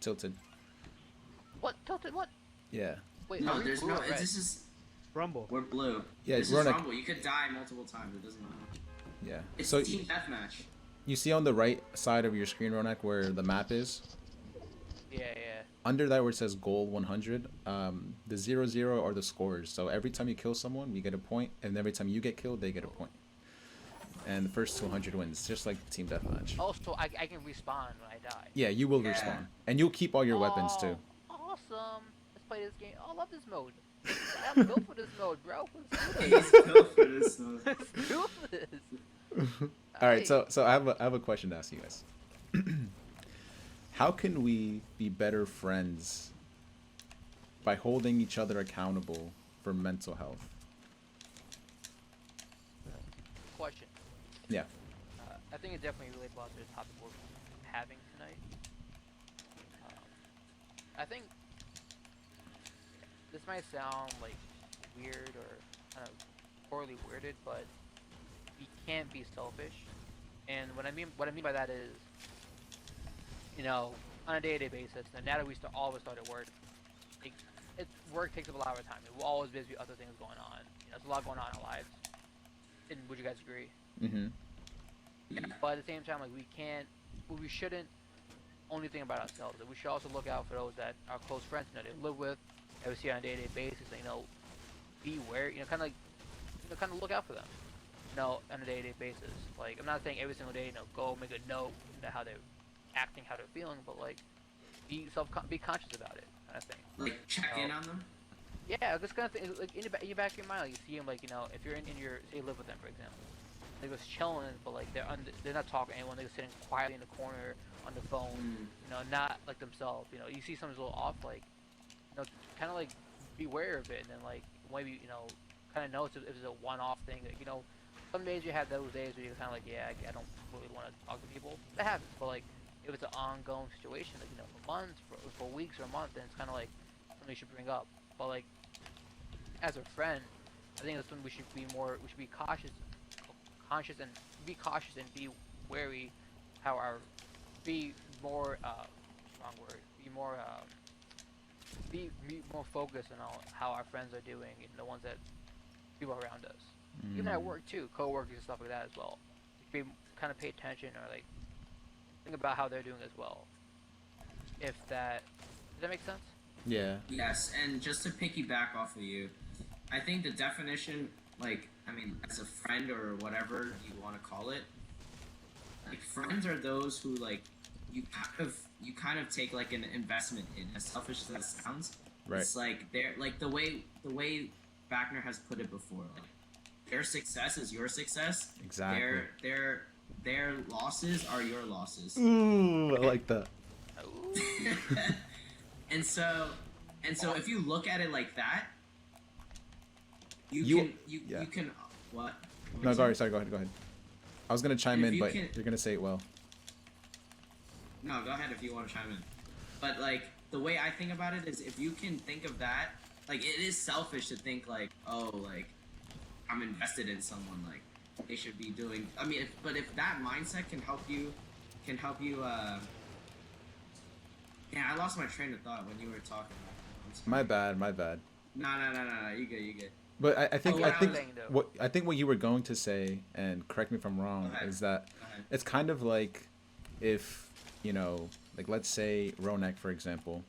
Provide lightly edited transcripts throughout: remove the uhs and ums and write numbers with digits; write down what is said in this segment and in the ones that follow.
tilted. What? Tilted what? Yeah. Wait, No, are we there's blue no. or red? This is Rumble. we're blue. Yeah, This is Ronak. Rumble. You could die multiple times. It doesn't matter. Yeah. It's So team deathmatch. you see on the right side of your screen, Ronak, where the map is. Yeah. Under that where it says goal 100, the 0-0 are the scores. So every time you kill someone, you get a point, and every time you get killed, they get a point. And the first 200 wins, just like team deathmatch. Oh, so I can respawn when I die. Yeah, you will respawn, and you'll keep all your weapons too. Awesome. Let's play this game. Oh, I love this mode. I'm built for this mode, bro. Hey, he's built for this one. Let's do this. All right, so I have a question to ask you guys. How can we be better friends by holding each other accountable for mental health? Question. Yeah. I think it definitely relates a lot to the topic we're having tonight. I think this might sound like weird or kind of poorly worded, but we can't be selfish. And what I mean by that is, you know, on a day-to-day basis, and now that we all started work, work takes up a lot of our time. We're always busy with other things going on. You know, there's a lot going on in our lives. And would you guys agree? Mm-hmm. Yeah. But at the same time, like we shouldn't only think about ourselves. We should also look out for those that are close friends, you know, they live with, that we see on a day-to-day basis. And, you know, be aware, you know, kind of look out for them, you know, on a day-to-day basis. Like, I'm not saying every single day, you know, go make a note into how they're acting, how they're feeling, but like, be conscious about it, kind of thing. Like check in on them. Yeah, this kind of thing, like in your back of your mind, like, you see them, like, you know, if you're in your, say, you live with them, for example, they're just chilling, but like they're not talking to anyone. They're just sitting quietly in the corner on the phone, you know, not like themselves. You know, you see something's a little off, like, you know, kind of like beware of it, and then like maybe, you know, kind of know if it's a one-off thing. Like, you know, some days you have those days where you're kind of like, yeah, I don't really want to talk to people. That happens, but like if it's an ongoing situation, like, you know, for months, for weeks or a month, then it's kind of like something you should bring up. But like as a friend, I think that's when we should be cautious and be cautious and be wary how our be more focused on how our friends are doing and the ones that people around us, even at work too, co-workers and stuff like that as well. Be kind of pay attention or like think about how they're doing as well. If that does that make sense? Yeah. Yes, and just to piggyback off of you, I think the definition, like, I mean, as a friend or whatever you want to call it, like, friends are those who, like, you kind of take like an investment in. As selfish as that sounds, Right. It's like they're like the way Backner has put it before. Like, their success is your success. Exactly. Their losses are your losses. Ooh, I like that. And so if you look at it like that, you can what? No, sorry, go ahead. I was gonna chime in, but you're gonna say it well. No, go ahead if you want to chime in. But like the way I think about it is, if you can think of that, like, it is selfish to think like, oh, like, I'm invested in someone, like they should be doing. I mean, but if that mindset can help you. Yeah, I lost my train of thought when you were talking. My bad. No, you good. But I think what you were going to say, and correct me if I'm wrong, is that it's kind of like if, you know, like, let's say Ronak, for example,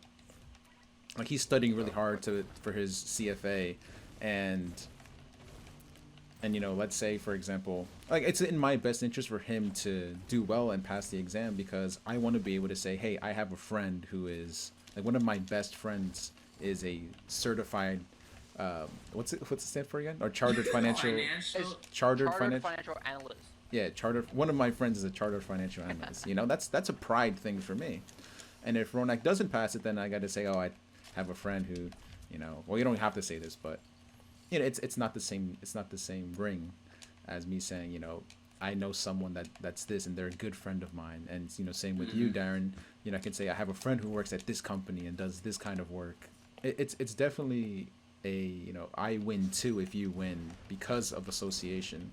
like, he's studying really hard for his CFA, and you know, let's say, for example, like, it's in my best interest for him to do well and pass the exam, because I want to be able to say, hey, I have a friend who is, like, one of my best friends is a certified what's it stand for again? Or chartered financial financial analyst. Yeah, one of my friends is a chartered financial analyst. You know, that's a pride thing for me. And if Ronak doesn't pass it, then I got to say, oh, I have a friend who, you know, well, you don't have to say this, but, you know, it's not the same ring as me saying, you know, I know someone that's this, and they're a good friend of mine. And, you know, same with you, Darren. You know, I can say I have a friend who works at this company and does this kind of work. It's definitely a, you know, I win too if you win, because of association.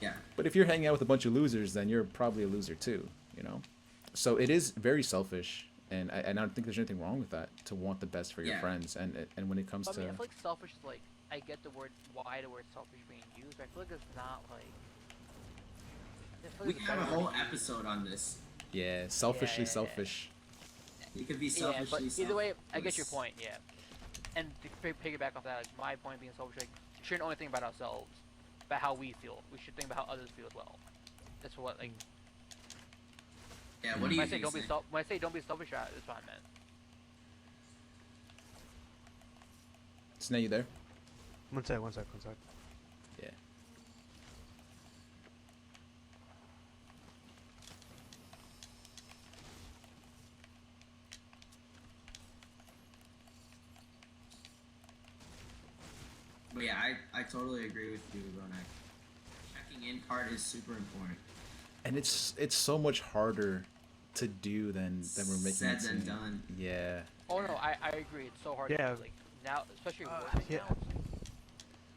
Yeah. But if you're hanging out with a bunch of losers, then you're probably a loser too, you know? So it is very selfish And I don't think there's anything wrong with that, to want the best for your friends. And when it comes I to, mean, I feel like selfish is like, I get the word, why the word selfish being used, but I feel like it's not like. We have a whole episode on this. yeah, selfishly selfish. You could be selfishly but either way, I get your point. Yeah, and to piggyback off that, like, my point being selfish, like, we shouldn't only think about ourselves, about how we feel. We should think about how others feel as well. That's what, like. Yeah, what do you think? When I say don't be selfish, that's what I meant. Sneh, you there? One sec. Yeah. But yeah, I totally agree with you, Ronak. Checking in part is super important. And it's so much harder to do than we're making said it than seem. done. Yeah. Oh no, I agree. It's so hard. Yeah. To do, like now, especially working yeah. now,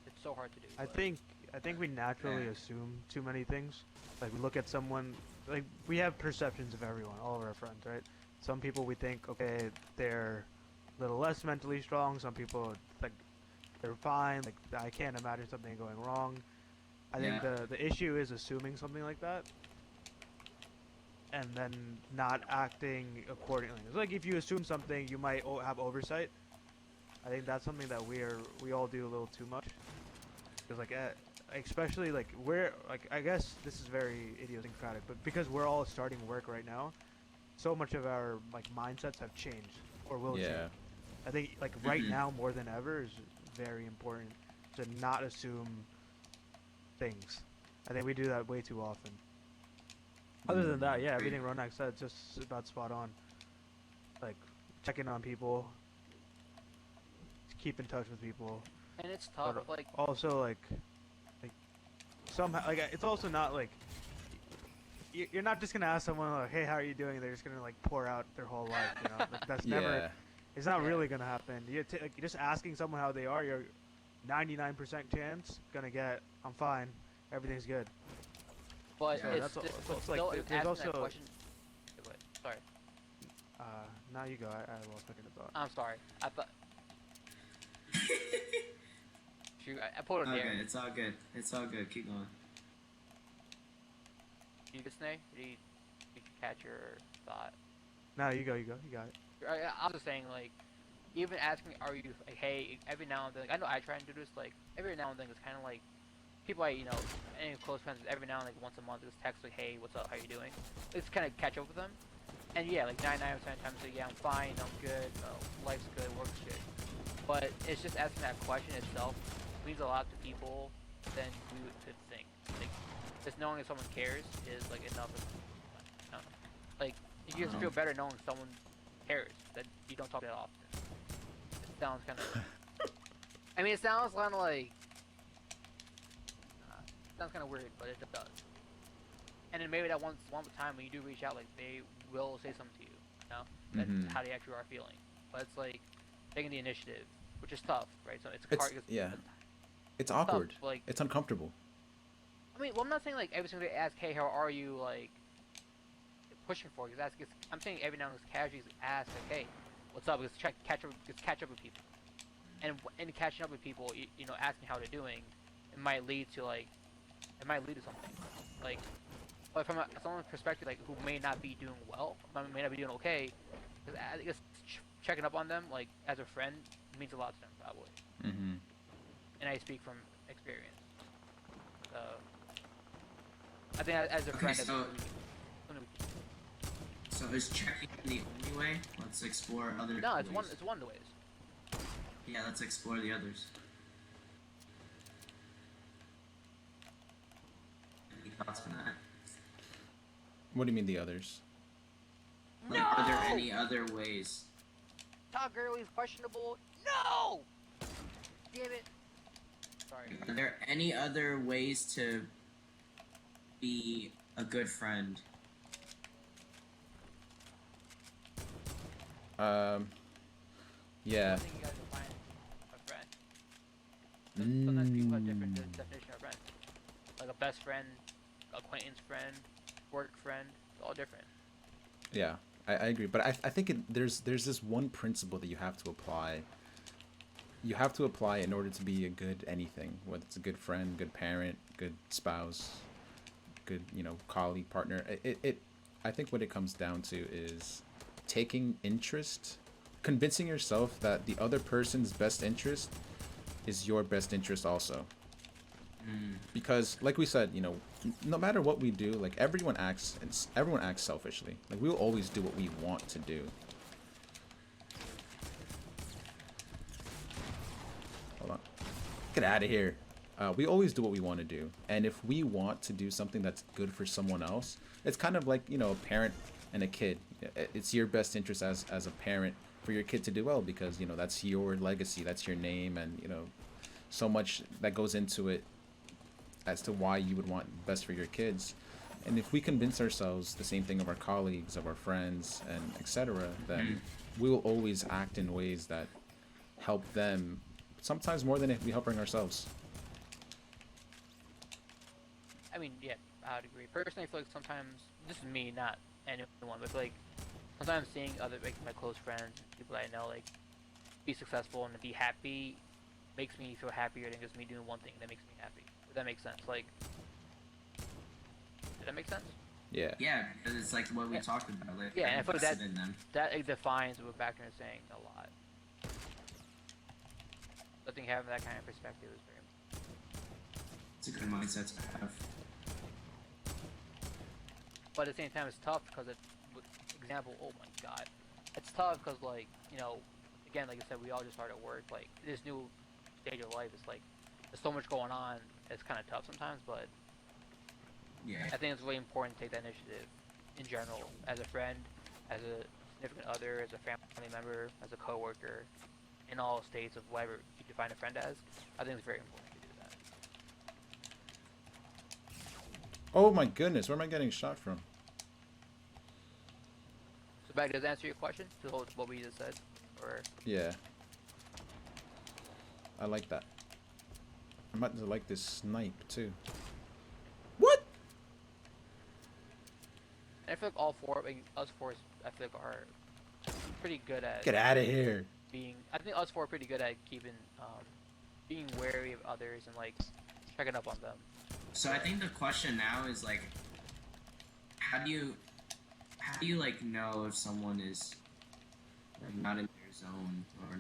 it's so hard to do. I think we naturally assume too many things. Like we look at someone, like we have perceptions of everyone, all of our friends, right? Some people we think, okay, they're a little less mentally strong. Some people like they're fine. Like I can't imagine something going wrong. I think the issue is assuming something like that, and then not acting accordingly. It's like if you assume something, you might have oversight. I think that's something that we all do a little too much. Because like, especially like I guess this is very idiosyncratic, but because we're all starting work right now, so much of our like mindsets have changed or will change. I think like right now more than ever is very important to not assume things. I think we do that way too often. Other than that, yeah, everything Ronak said just about spot on. Like checking on people, keep in touch with people. And it's tough. But like also like somehow like it's also not like you're not just gonna ask someone like, hey, how are you doing? They're just gonna like pour out their whole life. You know, like, that's never. It's not really gonna happen. Like just asking someone how they are, you're 99% chance gonna get, I'm fine, everything's good. But so it's like there's also. Question, wait, sorry. Now you go. I lost my train of thought. I'm sorry. I thought. Shoot, I pulled it Okay, there. it's all good. It's all good. Keep going. You just Sneh? Did you catch your thought? No, you go. You got it. I was just saying, like, even asking, are you, like, hey, every now and then, like, I know I try and do this, like, every now and then, it's kind of like, people I, any close friends, every now and then, like, once a month, just text, like, hey, what's up, how you doing? It's kind of catch up with them. And yeah, like, 99% of the time, say, yeah, I'm fine, I'm good, life's good, work's good. But it's just asking that question itself means a lot to people than we could think. Like, just knowing if someone cares is, like, enough. I don't know. Like, you just feel better knowing someone cares, that you don't talk that often. It sounds kind of... I mean, it sounds kind of like... sounds kind of weird, but it does. And then maybe that one time when you do reach out, like, they will say something to you, That's how they actually are feeling. But it's like, taking the initiative, which is tough, right? So it's hard. It's awkward. Tough, like, it's uncomfortable. I mean, well, I'm not saying, like, every single day ask, hey, how are you, like, pushing for it. I'm saying every now and then casually ask, like, hey, what's up? Just catch up with people. And in catching up with people, asking how they're doing, it might lead to something. Like, but from someone's perspective, like, who may not be doing well, may not be doing okay, I guess checking up on them, like, as a friend, means a lot to them, probably. And I speak from experience. So, I think as a friend, so is checking the only way? Let's explore other ways. No, it's one of the ways. Yeah, let's explore the others. Any thoughts on that? What do you mean the others? Like, are there any other ways? Todd Gurley's questionable. No! Damn it. Sorry. Are there any other ways to be a good friend? Yeah. I think you guys will find a friend. Sometimes people have different definition of friend. Like a best friend, acquaintance friend, work friend, it's all different. Yeah. I agree, but I think there's this one principle that you have to apply. You have to apply in order to be a good anything, whether it's a good friend, good parent, good spouse, good, colleague, partner. I think what it comes down to is taking interest, convincing yourself that the other person's best interest is your best interest also. Because like we said, no matter what we do, like everyone acts selfishly. Like we'll always do what we want to do. Hold on. Get out of here. We always do what we want to do. And if we want to do something that's good for someone else, it's kind of like, a parent and a kid. It's your best interest as a parent for your kid to do well, because, that's your legacy, that's your name, and, so much that goes into it as to why you would want best for your kids. And if we convince ourselves the same thing of our colleagues, of our friends, and etc., then we will always act in ways that help them, sometimes more than if we helping ourselves. I mean, yeah, I would agree. Personally, I feel like sometimes, this is me, not anyone, but like sometimes seeing other, like my close friends, people I know, like be successful and be happy makes me feel happier than just me doing one thing that makes me happy. If that makes sense. Like, did that make sense? Yeah. Yeah, because it's like what we talked about. Like, yeah, and I feel like invested in them. that defines what Backner is saying a lot. I think having that kind of perspective is very important. It's a good mindset to have. But at the same time, it's tough because example, oh my god, it's tough because like, again, like I said, we all just started work. Like this new stage of life, it's like there's so much going on. It's kind of tough sometimes, but Yeah. I think it's really important to take that initiative in general, as a friend, as a significant other, as a family member, as a coworker, in all states of whatever you define a friend as. I think it's very important to do that. Oh my goodness, where am I getting shot from? So, Back, does that answer your question? To what we just said, or Yeah. I like that. I'm about to like this snipe too. What? and I feel like all four, like, us four, I feel like are pretty good at Get out of here. being. I think us four are pretty good at keeping, being wary of others and like checking up on them. So I think the question now is like, how do you like know if someone is like not in their zone or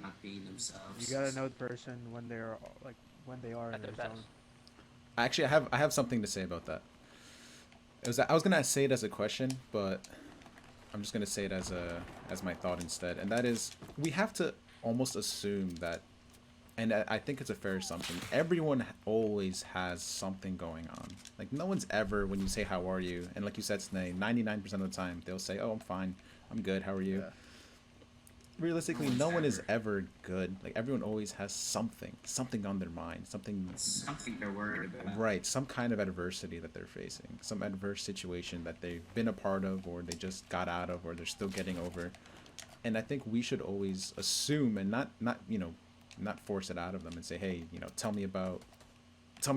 not being themselves? You gotta know the person when they're like when they are in At their their zone. best. Actually, I have something to say about that. I was gonna say it as a question, but I'm just gonna say it as my thought instead, and that is we have to almost assume that, and I think it's a fair assumption. Everyone always has something going on. Like no one's ever, when you say how are you, and like you said, Sneh, 99% of the time they'll say, oh, I'm fine, I'm good, how are you? Yeah. Realistically, no one is ever good. Like everyone always has something on their mind, something they're worried about. right, some kind of adversity that they're facing, some adverse situation that they've been a part of, or they just got out of, or they're still getting over. And I think we should always assume and not force it out of them and say, hey, tell me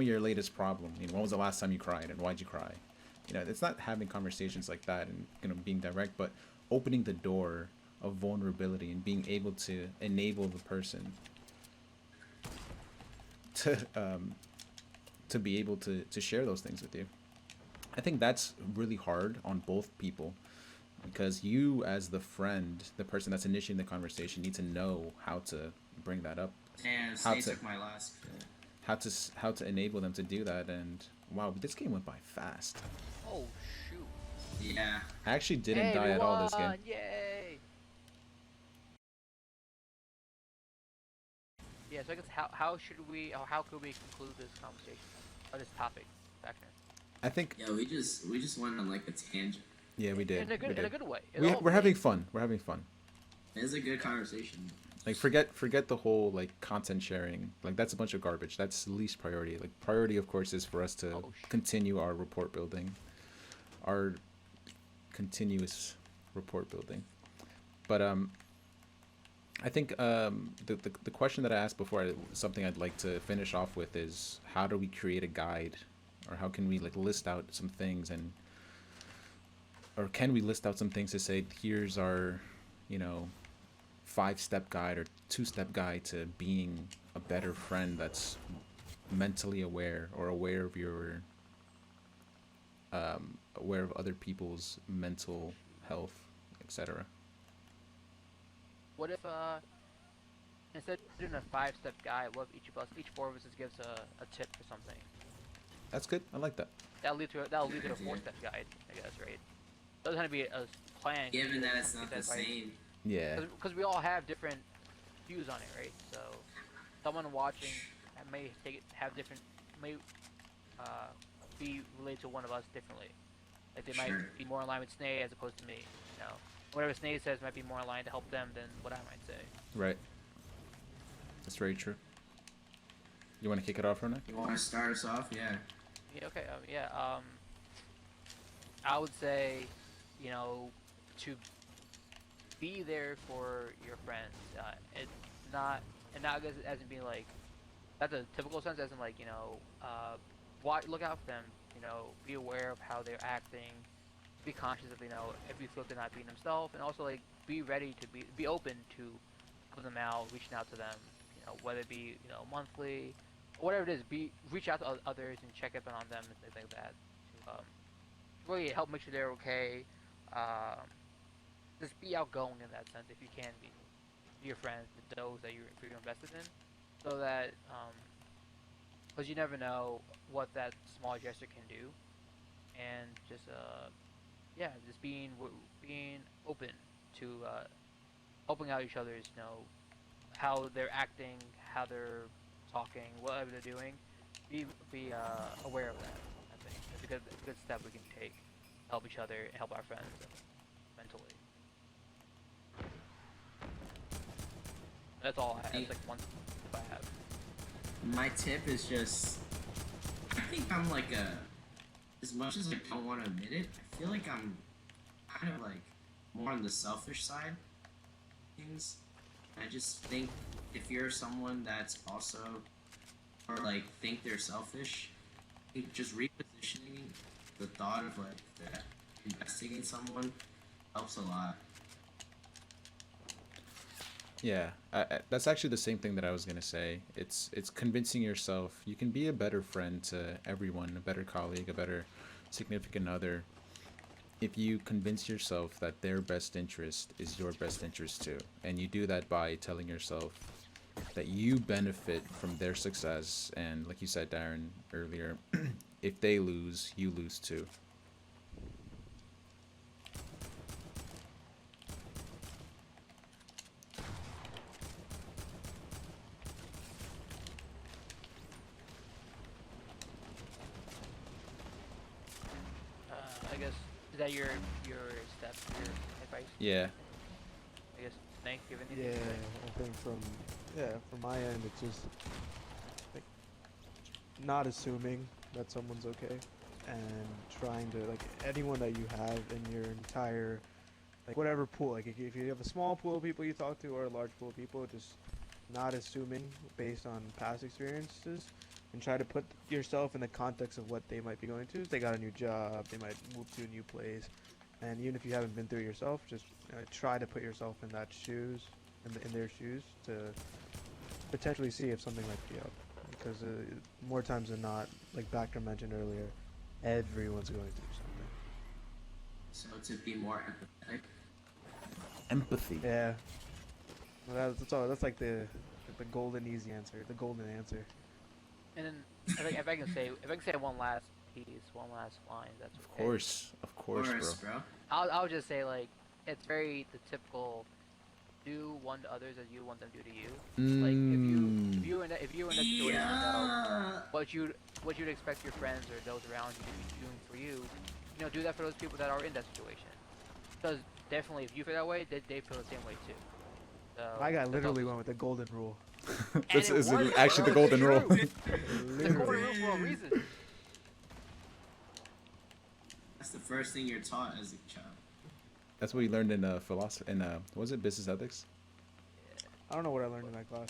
your latest problem. When was the last time you cried and why'd you cry? It's not having conversations like that and being direct, but opening the door of vulnerability and being able to enable the person to be able to share those things with you. I think that's really hard on both people, because you as the friend, the person that's initiating the conversation, need to know how to bring that up, And How Sneh to- took my last. how to enable them to do that. And wow, this game went by fast. Oh shoot! Yeah. I actually didn't Hey, die we at all this won! game. Yay! Yeah, so I guess how could we conclude this conversation or this topic, Backner? I think Yeah, we just went on like a tangent. yeah, we did. In a good, we did. in a good way. We're having fun. We're having fun. It was a good conversation. Like forget the whole like content sharing. Like that's a bunch of garbage. That's least priority. Like priority, of course, is for us to continue our report building, our continuous report building. But I think the question that I asked before, something I'd like to finish off with, is how do we create a guide, or how can we like list out some things and or can we list out some things to say, here's our, you know, 5-step guide or 2-step guide to being a better friend that's mentally aware or aware of your aware of other people's mental health, etc. What if instead of doing a 5-step guide, what if each four of us just gives a tip for something? That's good. I like that. That'll lead to a 4-step guide, I guess, right? Doesn't have to be a plan. Given that it's not the same. Yeah. Because we all have different views on it, right? So someone watching may have different, may be related to one of us differently. Like they might be more in line with Sneh as opposed to me. You know, whatever Sneh says might be more in line to help them than what I might say. Right. That's very true. You want to kick it off, Ronak? You want to start us off? Yeah. Yeah. Okay. I would say, you know, to be there for your friends. It's not, and not as in being like, that's a typical sense, as in like, you know, look out for them. You know, be aware of how they're acting. Be conscious of, you know, if you feel they're not being themselves, and also like be ready to be open to help them out, reaching out to them. You know, whether it be, you know, monthly, or whatever it is. Reach out to others and check up on them and things like that. To really help make sure they're okay. Just be outgoing in that sense if you can be. Be your friends, those that you're invested in, so that because you never know what that small gesture can do, and just just being open to helping out each other's, you know, how they're acting, how they're talking, whatever they're doing. Be aware of that. I think it's a good step we can take to help each other and help our friends mentally. That's all I have. It's like one tip I have. My tip is just, I think I'm like as much as I don't want to admit it, I feel like I'm kind of like more on the selfish side of things. I just think if you're someone that's also, or like think they're selfish, I think just repositioning the thought of like that investing in someone helps a lot. Yeah, that's actually the same thing that I was gonna say. It's convincing yourself you can be a better friend to everyone, a better colleague, a better significant other, if you convince yourself that their best interest is your best interest too. And you do that by telling yourself that you benefit from their success, and like you said, Darren, earlier, if they lose, you lose too. I guess is that your step, your advice? Yeah. I guess Snake, give anything? Yeah, to say? I think from my end, it's just like not assuming that someone's okay, and trying to, like, anyone that you have in your entire, like, whatever pool, like if you have a small pool of people you talk to or a large pool of people, just not assuming based on past experiences, and try to put yourself in the context of what they might be going through. They got a new job, they might move to a new place, and even if you haven't been through it yourself, just try to put yourself in that shoes, in their shoes, to potentially see if something might be up. Because more times than not, like Backner mentioned earlier, everyone's going through something. So to be more empathetic. Empathy. Yeah. Well, that's all. That's like the golden easy answer, the golden answer. And then if I can say one last piece, one last line, that's Of okay. course, bro. I'll just say, like, it's very the typical do one to others as you want them to do to you. Like if you were in that situation, you know, what you'd expect your friends or those around you to be doing for you, you know, do that for those people that are in that situation. Because definitely, if you feel that way, they feel the same way too. So My guy literally went with the golden rule. This it is was, actually the bro, golden it's rule. true. The golden rule for a reason. That's the first thing you're taught as a child. That's what you learned in philosophy. In what was it, business ethics? I don't know what I learned in that class.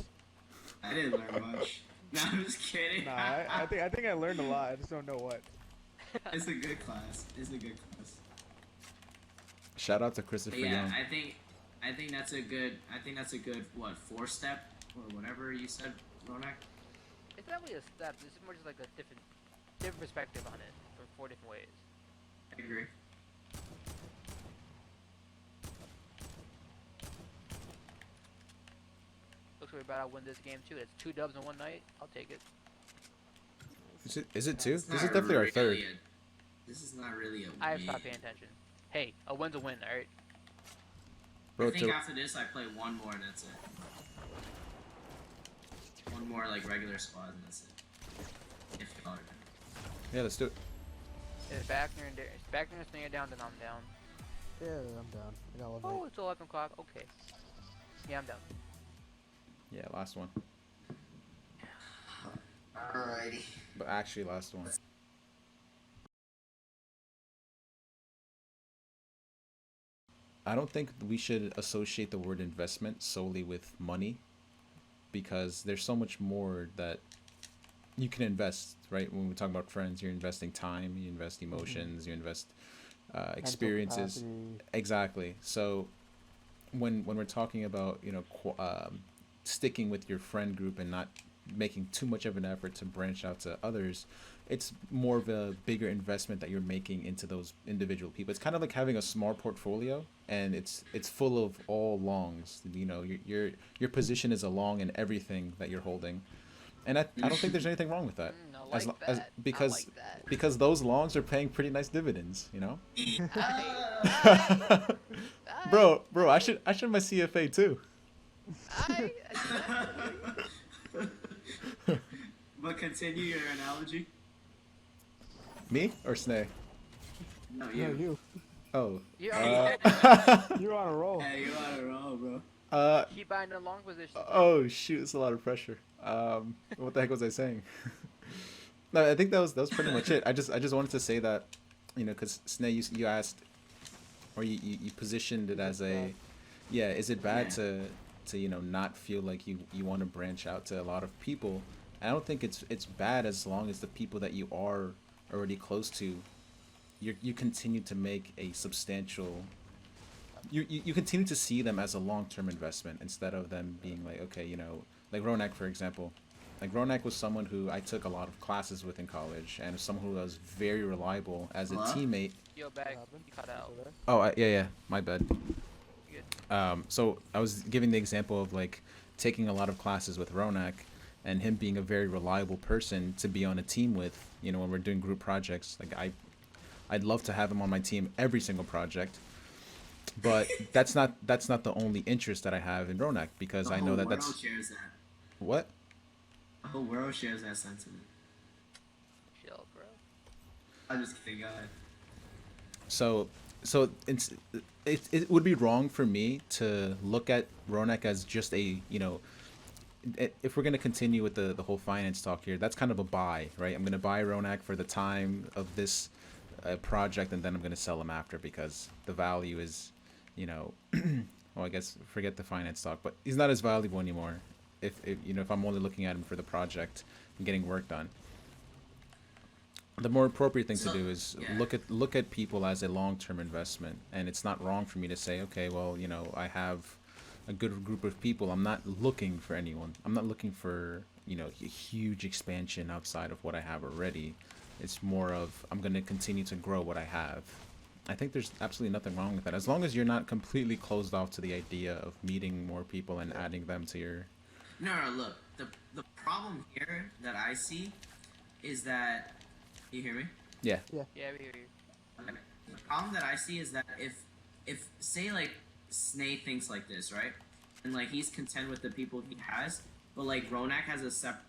I didn't learn much. No, I'm just kidding. Nah, I think I learned a lot. I just don't know what. It's a good class. It's a good class. Shout out to Christopher But yeah, Young. I think that's a good. I think that's a good what 4-step or whatever you said, Ronak. It's not really a step. It's more just like a different perspective on it for 4 different ways. I agree. Looks like we're about to win this game too. It's 2 dubs in one night. I'll take it. Is it two? It's This is not definitely our really third. This is not really a win. I have stopped paying attention. Hey, a win's a win, alright? Bro, I think to, after this, I play one more and that's it. One more like regular squad and that's it. If you are. yeah, let's do it. If Backner and Sneh are down, then I'm down. Yeah, I'm down. I got one Oh, night. it's 11 o'clock. Okay. Yeah, I'm down. Yeah, last one. Alrighty. But actually, last one. I don't think we should associate the word investment solely with money, because there's so much more that you can invest, right? When we talk about friends, you're investing time, you invest emotions, you invest experiences. Exactly. So when we're talking about, you know, sticking with your friend group and not making too much of an effort to branch out to others, it's more of a bigger investment that you're making into those individual people. It's kind of like having a small portfolio, and it's full of all longs. You know, your position is a long in everything that you're holding, and I don't think there's anything wrong with that. I like that. Because I like that. because those longs are paying pretty nice dividends, you know. Aight. Bro, I should have my CFA too. But continue your analogy. Me or Sneh? No, No, you. you. Oh. You're You're on a roll. Hey, you on a roll, bro. keep buying the long position. Oh shoot, it's a lot of pressure. What the heck was I saying? No, I think that was pretty much it. I just wanted to say that, you know, because Sneh, you asked, or you positioned it as a, yeah, is it bad to you know, not feel like you want to branch out to a lot of people? I don't think it's bad, as long as the people that you are already close to, you continue to make a substantial, you continue to see them as a long-term investment, instead of them being like, okay, you know, like Ronak, for example. Like Ronak was someone who I took a lot of classes with in college, and someone who was very reliable as a teammate. Yo, back. You cut out. Oh, yeah, my bad. Good. So I was giving the example of like taking a lot of classes with Ronak, and him being a very reliable person to be on a team with. You know, when we're doing group projects, like I'd love to have him on my team every single project, but that's not the only interest that I have in Ronak, because I know that The whole that's world shares that. what. The whole world shares that sentiment. Chill, bro. I'm just kidding, go ahead. So it would be wrong for me to look at Ronak as just a, you know, if we're going to continue with the whole finance talk here, that's kind of a buy, right? I'm going to buy Ronak for the time of this project, and then I'm going to sell him after, because the value is, you know, well, I guess forget the finance talk, but he's not as valuable anymore if you know, if I'm only looking at him for the project and getting work done. The more appropriate thing to do is look at people as a long-term investment, and it's not wrong for me to say, okay, well, you know, I have a good group of people. I'm not looking for anyone. I'm not looking for, you know, a huge expansion outside of what I have already. It's more of, I'm going to continue to grow what I have. I think there's absolutely nothing wrong with that, as long as you're not completely closed off to the idea of meeting more people and adding them to your... No, look. The problem here that I see is that... You hear me? Yeah. Yeah, we hear you. Okay. The problem that I see is that if say like Sneh thinks like this, right? And like he's content with the people he has, but like Ronak has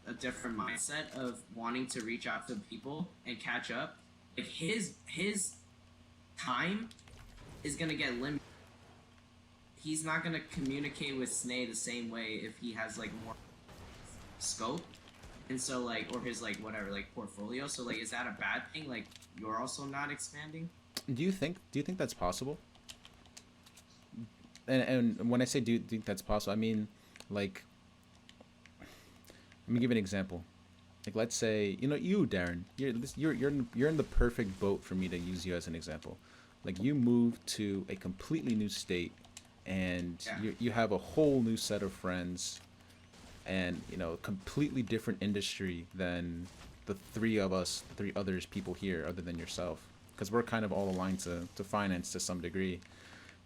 a different mindset of wanting to reach out to people and catch up. Like his time is gonna get limited. He's not gonna communicate with Sneh the same way if he has like more scope. And so like, or his like whatever, like portfolio. So like, is that a bad thing? Like you're also not expanding? Do you think that's possible? And when I say do you think that's possible, I mean, like, let me give you an example. Like, let's say, you know, you, Darren, you're in the perfect boat for me to use you as an example. Like you move to a completely new state, and Yeah. you have a whole new set of friends, and you know, completely different industry than the three others people here, other than yourself, because we're kind of all aligned to finance to some degree,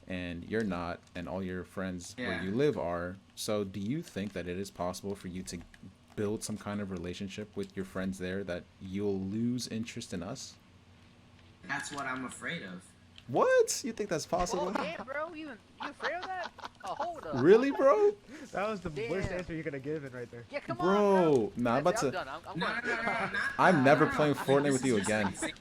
and you're not, and all your friends where Yeah. you live are. So do you think that it is possible for you to build some kind of relationship with your friends there, that you'll lose interest in us? That's what I'm afraid of. What? You think that's Oh possible? damn, bro, you afraid of that? Oh, hold up. Really, bro? That was the worst Damn. answer you could have given right there. Yeah, come on, Bro, nah, I'm about I'm to. done. I'm No, going. no, no, no, not, I'm never no, no, playing no. Fortnite This with is you just again. like